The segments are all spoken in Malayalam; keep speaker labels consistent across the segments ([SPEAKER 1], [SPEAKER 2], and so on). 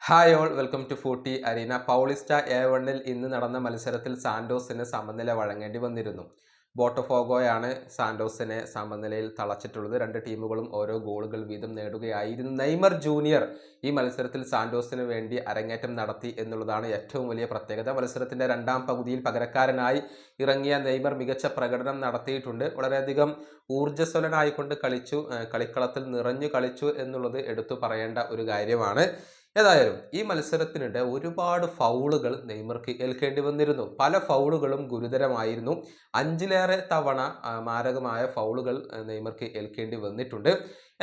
[SPEAKER 1] Hi all welcome to footy arena. Paulista A1-ൽ ഇന്ന് നടന്ന മത്സരത്തിൽ സാന്റോസിന് സമനില വഴങ്ങേണ്ടി വന്നിരുന്നു. ബോട്ടഫോഗോയാണ് സാന്റോസിനെ സമനിലയിൽ തളച്ചിട്ടുള്ളത്. രണ്ട് ടീമുകളും ഓരോ ഗോളുകൾ വീതം നേടുകയായിരുന്നു. നെയ്മർ ജൂനിയർ ഈ മത്സരത്തിൽ സാന്റോസിന് വേണ്ടി അരങ്ങേറ്റം നടത്തി എന്നുള്ളതാണ് ഏറ്റവും വലിയ പ്രത്യേകത. മത്സരത്തിൻ്റെ രണ്ടാം പകുതിയിൽ പകരക്കാരനായി ഇറങ്ങിയ നെയ്മർ മികച്ച പ്രകടനം നടത്തിയിട്ടുണ്ട്. വളരെയധികം ഊർജ്ജസ്വലനായിക്കൊണ്ട് കളിച്ചു, കളിക്കളത്തിൽ നിറഞ്ഞു കളിച്ചു എന്നുള്ളത് എടുത്തു പറയേണ്ട ഒരു കാര്യമാണ്. ഏതായാലും ഈ മത്സരത്തിനിടെ ഒരുപാട് ഫൗളുകൾ നെയ്മർക്ക് ഏൽക്കേണ്ടി വന്നിരുന്നു. പല ഫൗളുകളും ഗുരുതരമായിരുന്നു. 5ലേറെ തവണ മാരകമായ ഫൗളുകൾ നെയ്മർക്ക് ഏൽക്കേണ്ടി വന്നിട്ടുണ്ട്.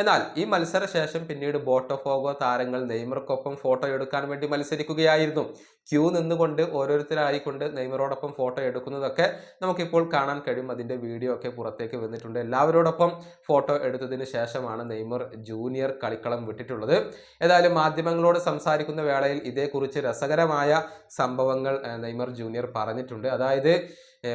[SPEAKER 1] എന്നാൽ ഈ മത്സരശേഷം പിന്നീട് ബോട്ടഫോഗോ താരങ്ങൾ നെയ്മർക്കൊപ്പം ഫോട്ടോ എടുക്കാൻ വേണ്ടി മത്സരിക്കുകയായിരുന്നു. ക്യൂ നിന്നുകൊണ്ട് ഓരോരുത്തരായിക്കൊണ്ട് നെയ്മറോടൊപ്പം ഫോട്ടോ എടുക്കുന്നതൊക്കെ നമുക്കിപ്പോൾ കാണാൻ കഴിയും. അതിൻ്റെ വീഡിയോ ഒക്കെ പുറത്തേക്ക് വന്നിട്ടുണ്ട്. എല്ലാവരോടൊപ്പം ഫോട്ടോ എടുത്തതിന് ശേഷമാണ് നെയ്മർ ജൂനിയർ കളിക്കളം വിട്ടിട്ടുള്ളത്. ഏതായാലും മാധ്യമങ്ങളോട് സംസാരിക്കുന്ന വേളയിൽ ഇതേക്കുറിച്ച് രസകരമായ സംഭവങ്ങൾ നെയ്മർ ജൂനിയർ പറഞ്ഞിട്ടുണ്ട്. അതായത്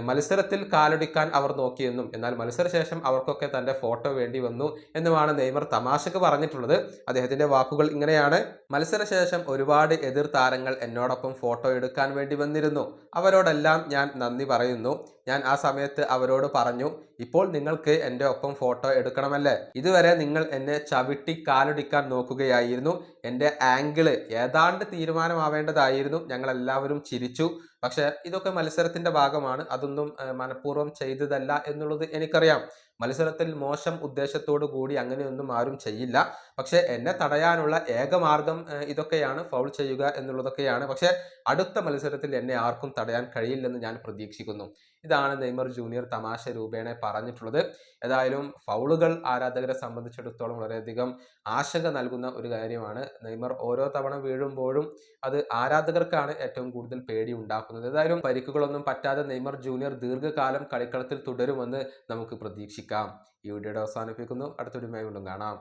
[SPEAKER 1] മത്സരത്തിൽ കാലൊടിക്കാൻ അവർ നോക്കിയെന്നും എന്നാൽ മത്സരശേഷം അവർക്കൊക്കെ തൻ്റെ ഫോട്ടോ വേണ്ടി വന്നു എന്നുമാണ് നെയ്മർ തമാശക്ക് പറഞ്ഞിട്ടുള്ളത്. അദ്ദേഹത്തിൻ്റെ വാക്കുകൾ ഇങ്ങനെയാണ്: മത്സരശേഷം ഒരുപാട് എതിർ താരങ്ങൾ എന്നോടൊപ്പം ഫോട്ടോ എടുക്കാൻ വേണ്ടി വന്നിരുന്നു. അവരോടെല്ലാം ഞാൻ നന്ദി പറയുന്നു. ഞാൻ ആ സമയത്ത് അവരോട് പറഞ്ഞു, ഇപ്പോൾ നിങ്ങൾക്ക് എൻ്റെ ഒപ്പം ഫോട്ടോ എടുക്കണമല്ലേ? ഇതുവരെ നിങ്ങൾ എന്നെ ചവിട്ടി കാലൊടിക്കാൻ നോക്കുകയായിരുന്നു. എൻ്റെ ആംഗിള് ഏതാണ്ട് തീരുമാനമാവേണ്ടതായിരുന്നു. ഞങ്ങളെല്ലാവരും ചിരിച്ചു. പക്ഷെ ഇതൊക്കെ മത്സരത്തിന്റെ ഭാഗമാണ്. അതൊന്നും മനഃപൂർവ്വം ചെയ്തതല്ല എന്നുള്ളത് എനിക്കറിയാം. മത്സരത്തിൽ മോശം ഉദ്ദേശത്തോടു കൂടി അങ്ങനെയൊന്നും ആരും ചെയ്യില്ല. പക്ഷെ എന്നെ തടയാനുള്ള ഏക മാർഗം ഇതൊക്കെയാണ്, ഫൗൾ ചെയ്യുക എന്നുള്ളതൊക്കെയാണ്. പക്ഷെ അടുത്ത മത്സരത്തിൽ എന്നെ ആർക്കും തടയാൻ കഴിയില്ലെന്ന് ഞാൻ പ്രതീക്ഷിക്കുന്നു. ഇതാണ് നെയ്മർ ജൂനിയർ തമാശ രൂപേണ പറഞ്ഞിട്ടുള്ളത്. ഏതായാലും ഫൗളുകൾ ആരാധകരെ സംബന്ധിച്ചിടത്തോളം വളരെയധികം ആശങ്ക നൽകുന്ന ഒരു കാര്യമാണ്. നെയ്മർ ഓരോ തവണ വീഴുമ്പോഴും അത് ആരാധകർക്കാണ് ഏറ്റവും കൂടുതൽ പേടി ഉണ്ടാക്കുന്നത്. ഏതായാലും പരിക്കുകളൊന്നും പറ്റാതെ നെയ്മർ ജൂനിയർ ദീർഘകാലം കളിക്കളത്തിൽ തുടരുമെന്ന് നമുക്ക് പ്രതീക്ഷിക്കാം. ഈ വീഡിയോയുടെ അവസാനിപ്പിക്കുന്നു. അടുത്ത വീഡിയോയുമായി വീണ്ടും കാണാം.